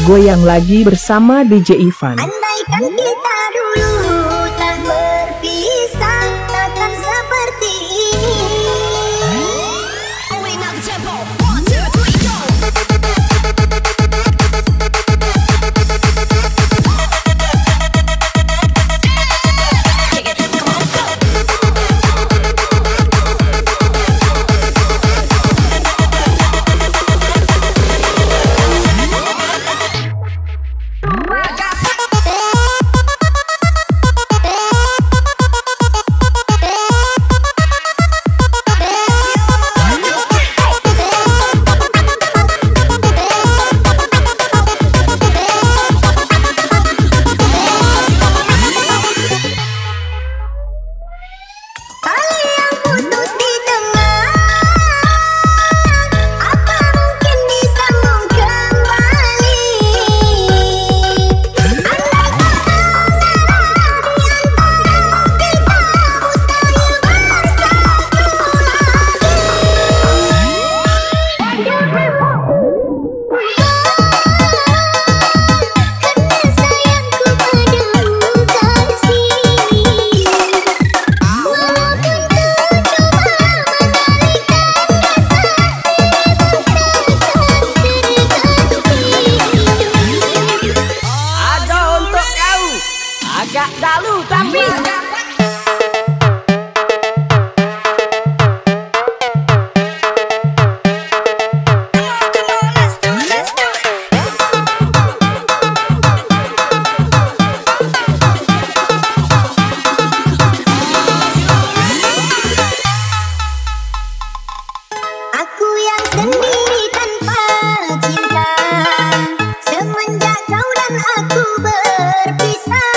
Goyang lagi bersama DJ Ivan. Andaikan kita dulu tak berpisah, takkan seperti ini. Agak dalu tapi aku yang sendiri tanpa cinta, semenjak kau dan aku berpisah.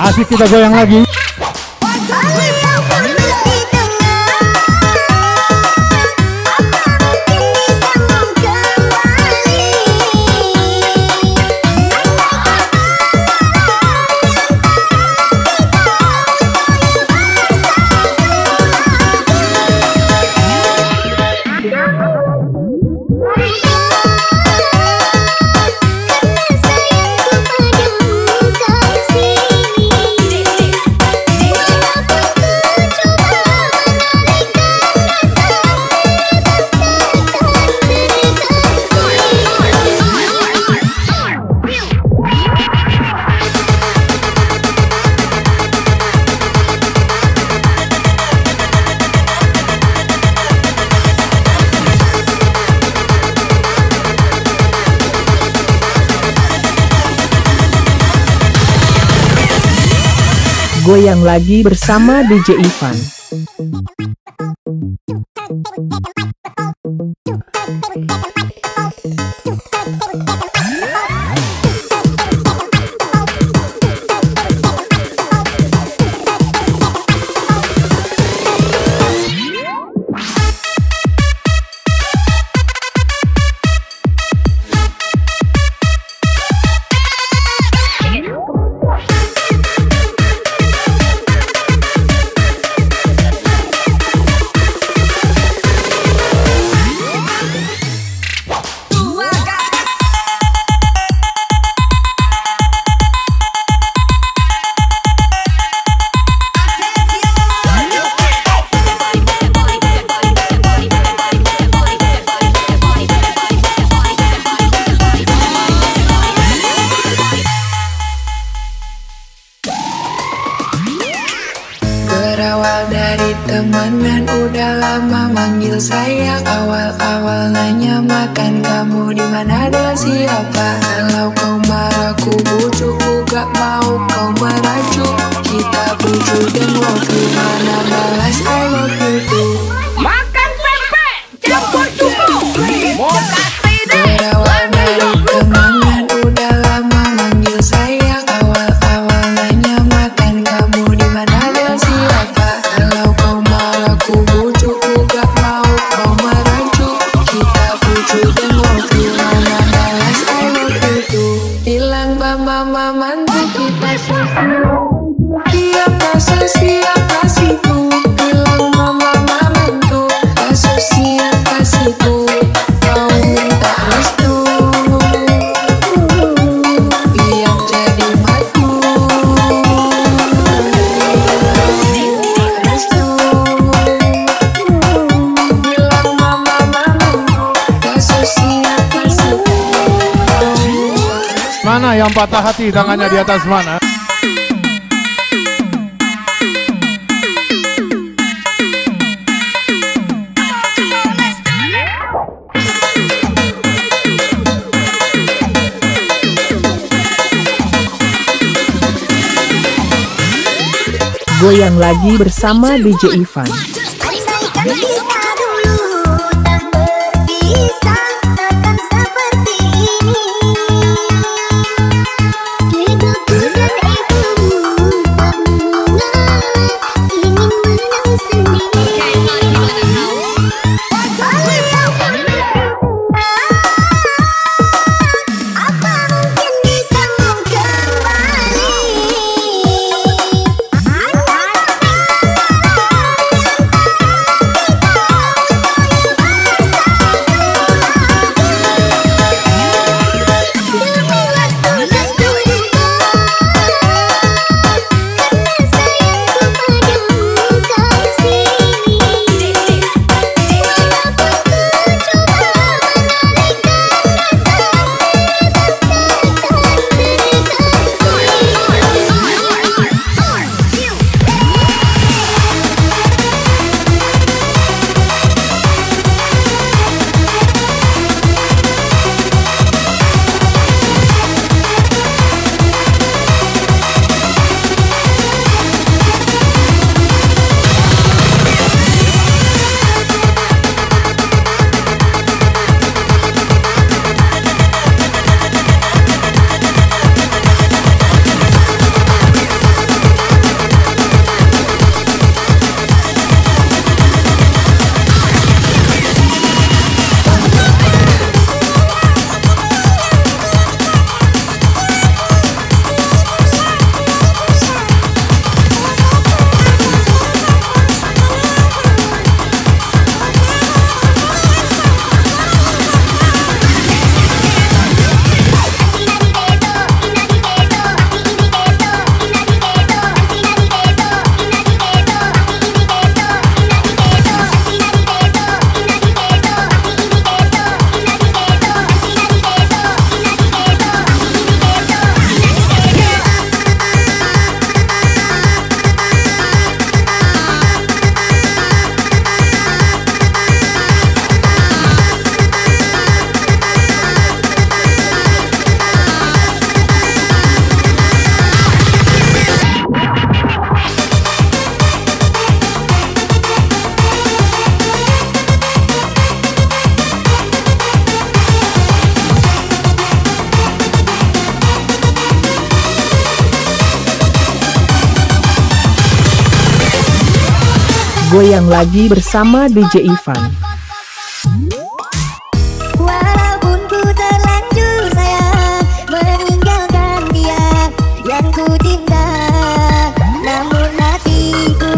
Asik, kita goyang lagi. Goyang lagi bersama DJ Ivan. Berawal dari temenan udah lama manggil sayang. Awal-awal nanya makan kamu di mana dan siapa. Kalau kau marah ku bujuk, ku gak mau kau merajuk. Kita bujuk dan love you, mana balas I love you too. Makan pempek campur cukup. Mau kasih deh. Berawal dari temenan udah lama manggil sayang. Awal-awal nanya makan kamu di mana dan siapa. Kalau kau marah ku bujuk, ku gak mau kau merajuk. Kita bujuk dan love you, mana balas I love you too. Bilang mama mantu kita siapa situ. Bilang mama mantu siapa situ. Kau minta restu biar jadi madu. Restu bilang mama mantu siapa situ. Mana yang patah hati tangannya di atas mana? Goyang lagi bersama DJ Ivan. Andaikan kita dulu tak berpisah, takkan seperti ini. Hidupku dan egomu tak mengalah, ingin menang sendiri. Apa mungkin bisa kembali? Goyang lagi bersama DJ Ivan. Walaupun ku terlanjur sayang meninggalkan dia yang ku cinta, namun hatiku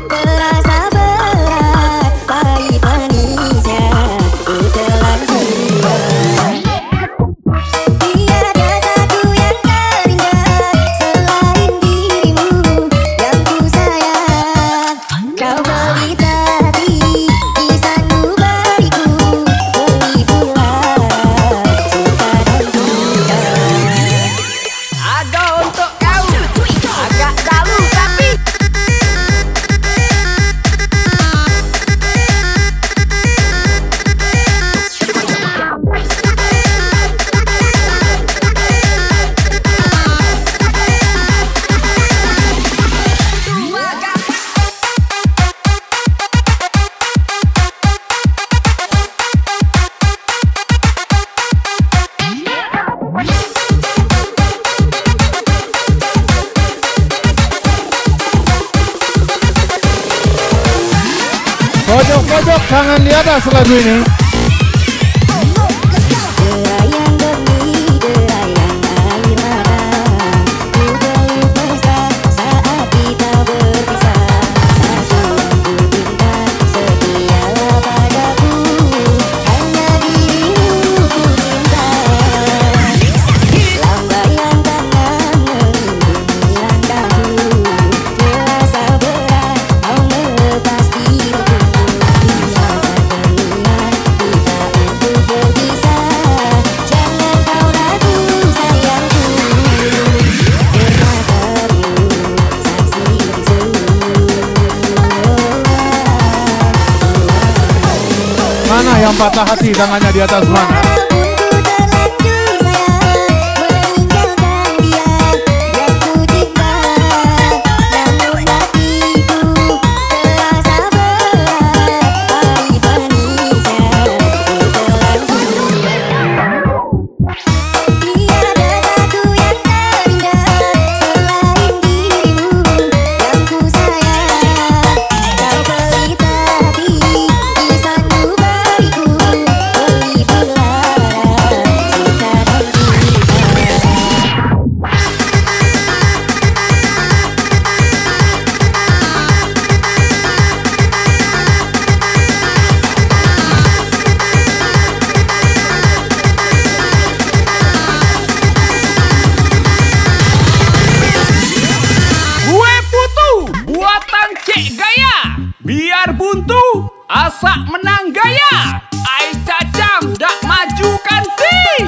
terasa berat, pahit manisnya ku telan jiwa. Tiada satu yang terindah selain dirimu yang ku sayang. Kau melintasi di sana pojok tangan di atas lagu ini. Derayang demi derayang air mata, ku belum pesta saat kita berpisah. Satu yang ku minta, setialah padaku, hanya dirimu ku cinta. Lambaian tangan melindungi langkahku, terasa berat mau melepas diriku. Biar terlihat kita untuk berpisah, jangan kau ragu sayangku. Pernah terlihat saksi bisu. Mana yang patah hati tangannya di atas mana? Walaupun ku terlanjur sayang meninggalkan dia yang ku cinta, namun hatiku terasa berat. Hari penisnya ku terlanjur. Tiada satu yang terindah selain dirimu yang ku sayang. Kau pelita hati, lisanmu bagiku, pelibulah cinta dan Kue putu buatan Cek Gaya, biar buntu asak menang gaya. Ai cacam dak maju kanti.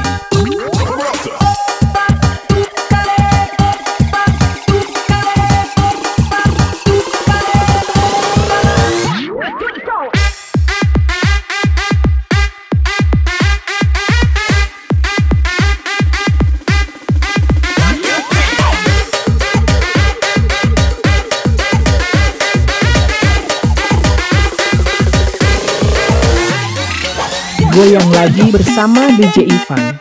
Goyang lagi bersama DJ Ivan.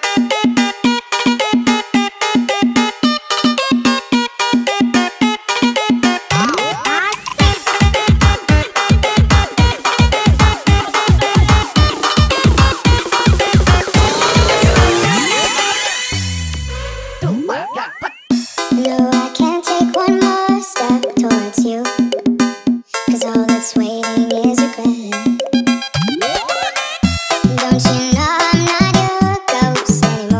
No, I can't take one more step towards you, 'cause all that's waiting is regret. Don't you know I'm not your ghost anymore?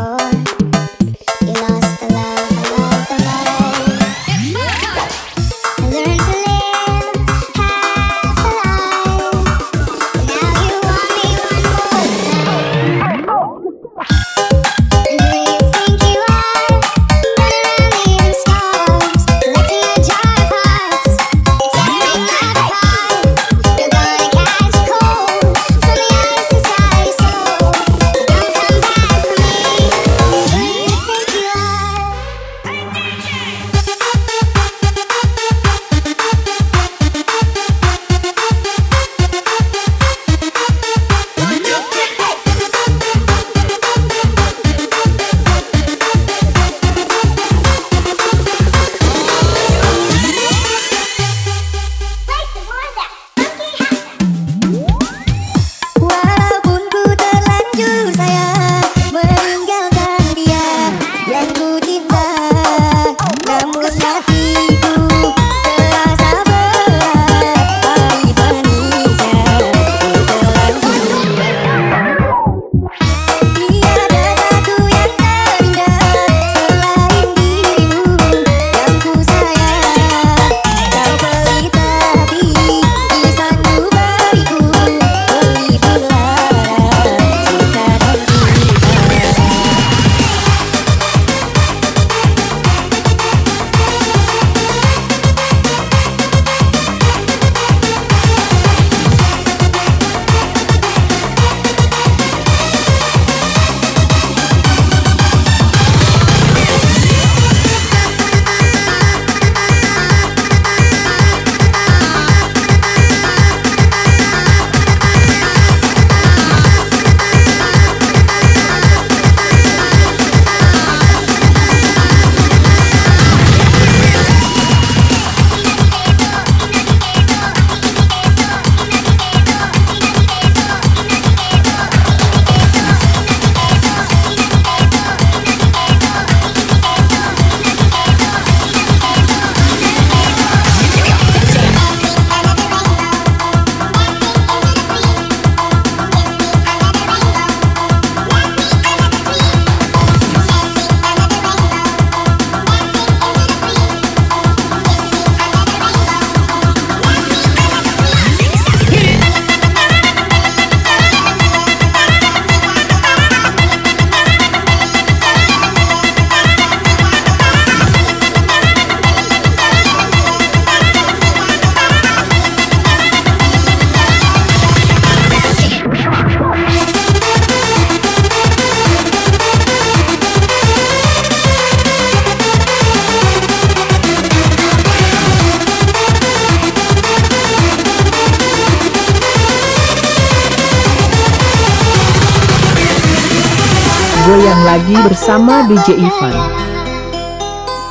Goyang lagi bersama DJ Ivan.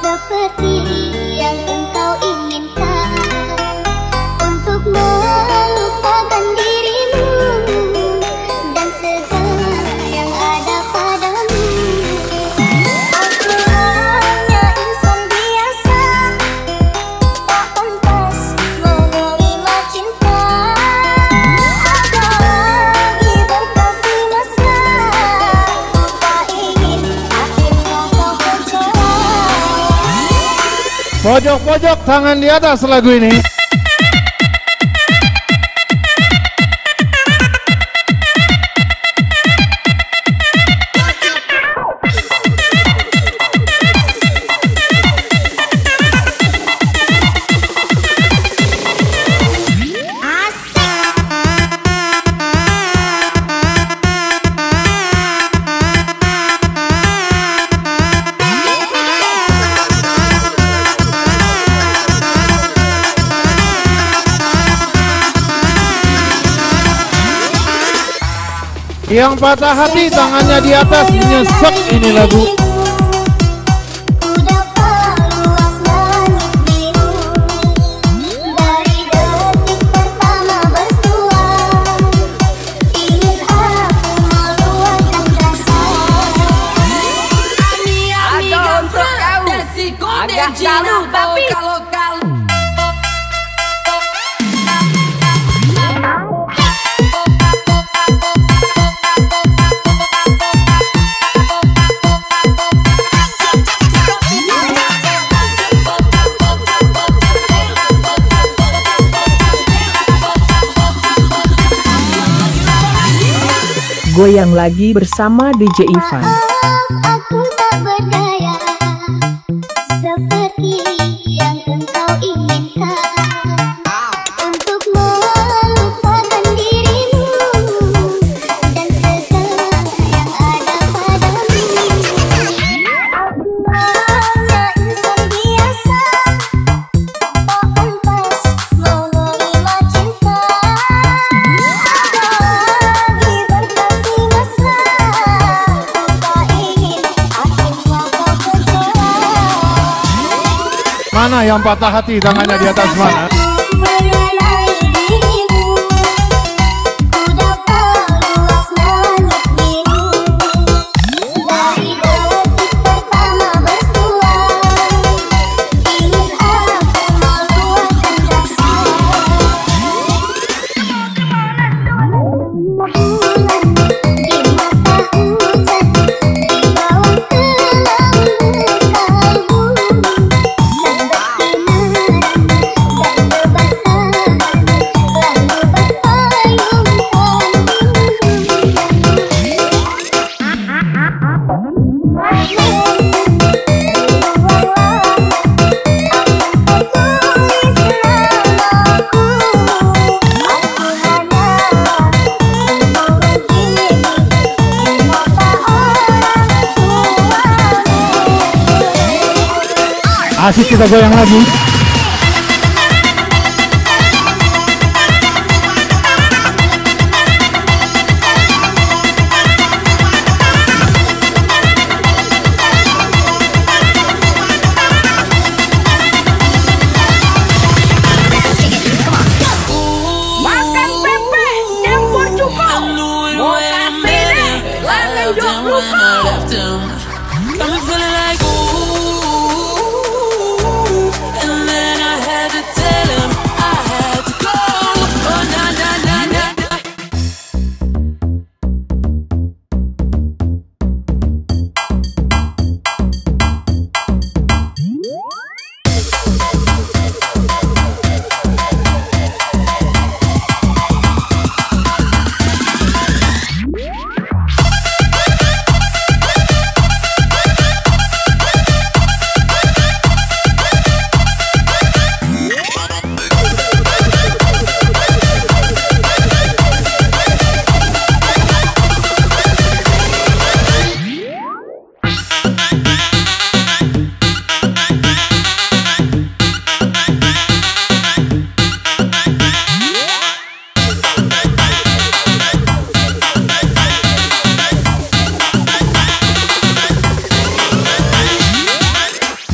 Seperti yang engkau inginkan, untuk melupakan dirimu dan segala yang ada padamu. Aku hanya insan biasa, tak pantas menerima cinta. Ada lagi berkasih mesra, tak ingin akhirnya kau kecewa. Pojok-pojok tangan di atas lagu ini. Yang patah hati tangannya di atas, nyesek ini lagu. Ku dapat luas langit biru dari detik pertama bersua. Ingin aku meluapkan rasa. Ada untuk kau agak jauh tapi kalau Goyang lagi bersama DJ Ivan. Aku tak berdaya seperti yang engkau inginkan, untuk melupakan dirimu dan segala yang ada padamu. Aku hanya insan biasa, tak pantas menerima cinta. Ada lagi berkasih mesra, tak ingin akhirnya kau kecewa. Mana yang patah hati tangannya di atas mana? Mengenai dirimu, ku dapat luas langit biru dari detik pertama bersua. Ingin aku meluapkan rasa. Bulan di mata hujan, di bawah kelambu kalbu, Asik, kita goyang lagi. makan pepek campur cukup. Mau kasih deh, langan jok lupa. I'm feeling like ooh, and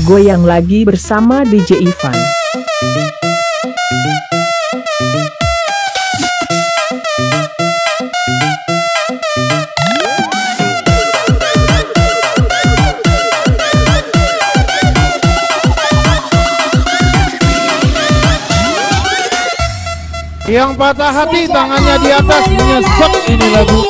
Goyang lagi bersama DJ Ivan. Yang patah hati tangannya di atas nyesek ini lagu.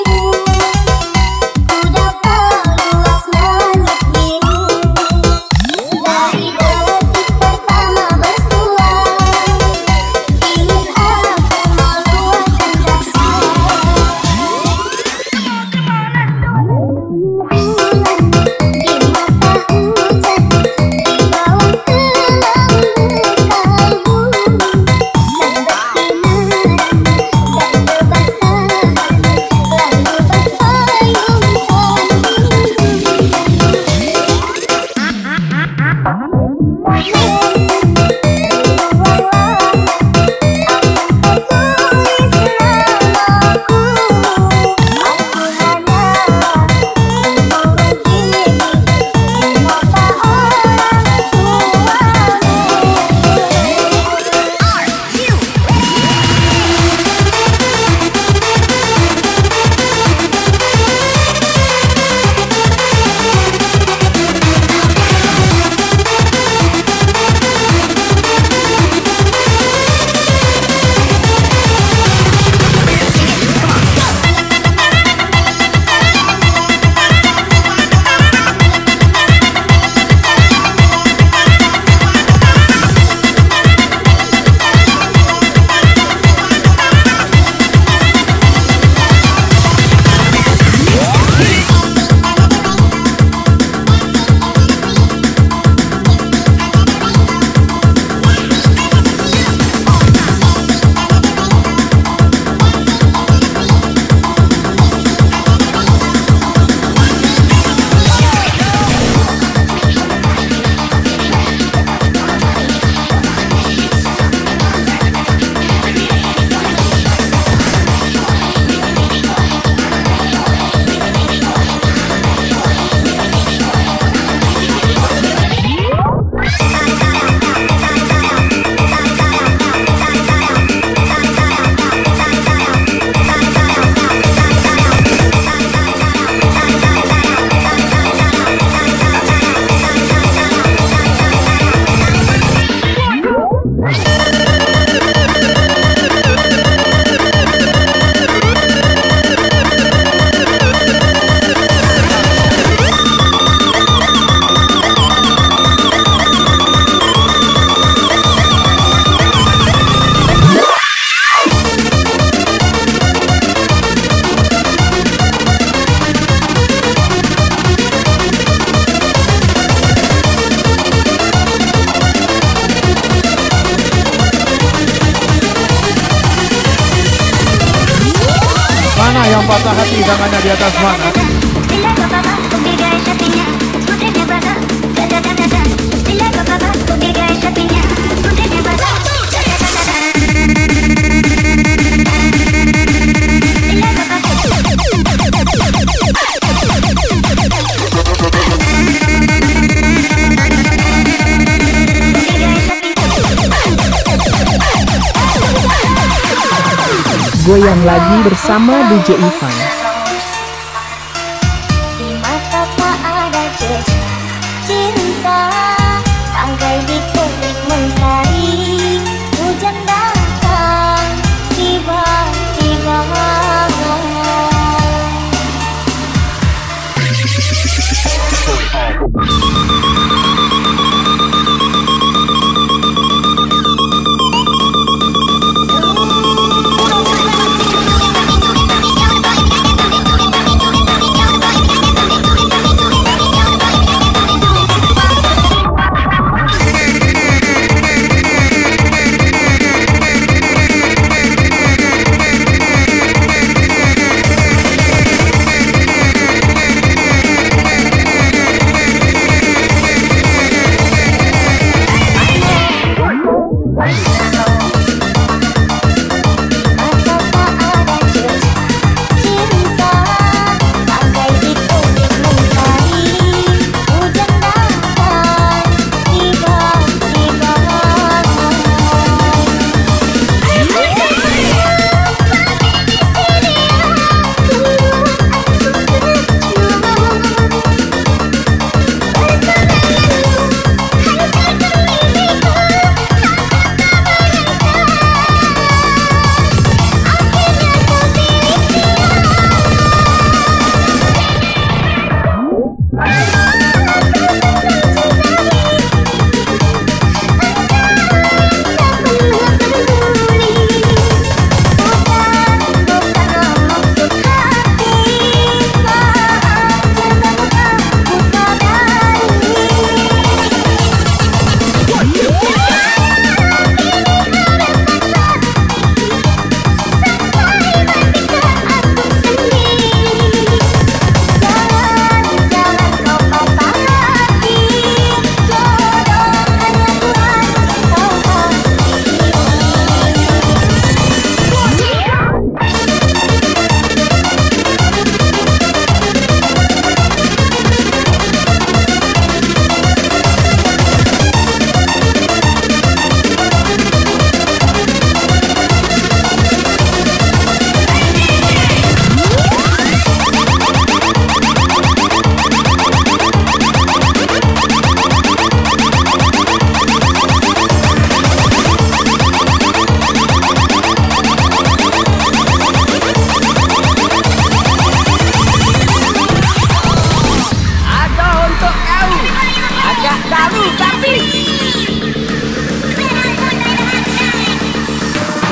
Mana yang patah hati tangannya di atas mana? Goyang lagi bersama DJ Ivan. Di mata tak ada jejak cinta, tangkai di terik mentari, hujan datang tiba-tiba.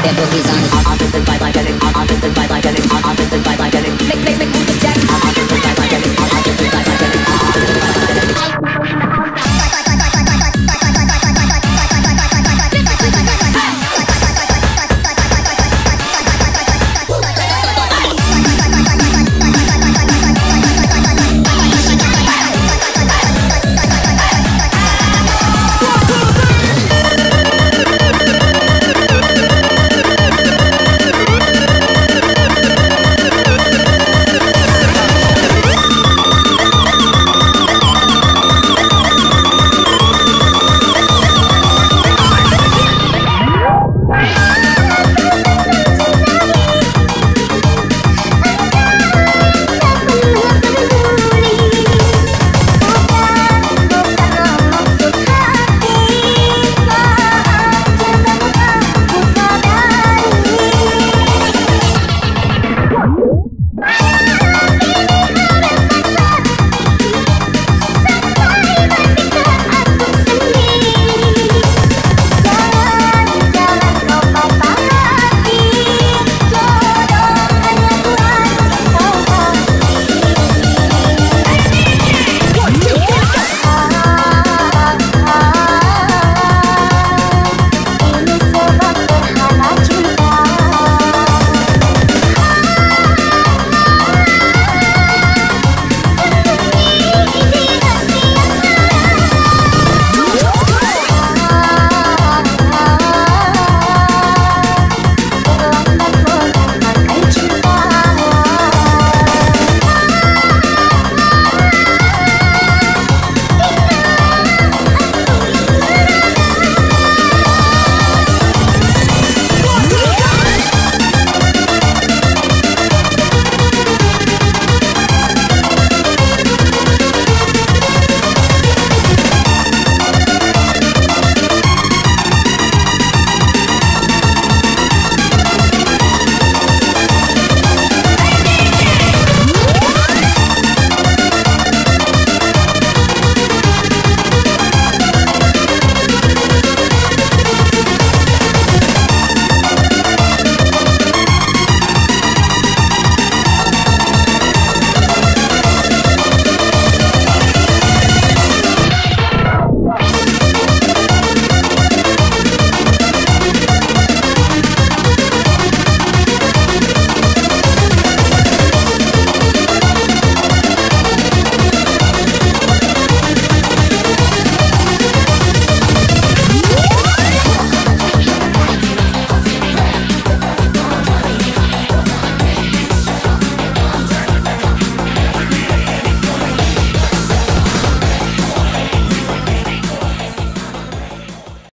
their boogies on. I'll just vibe like it. I'll just vibe like it. I'll just vibe like it. Make move the jack. I'll just vibe like it. I'll just vibe like it.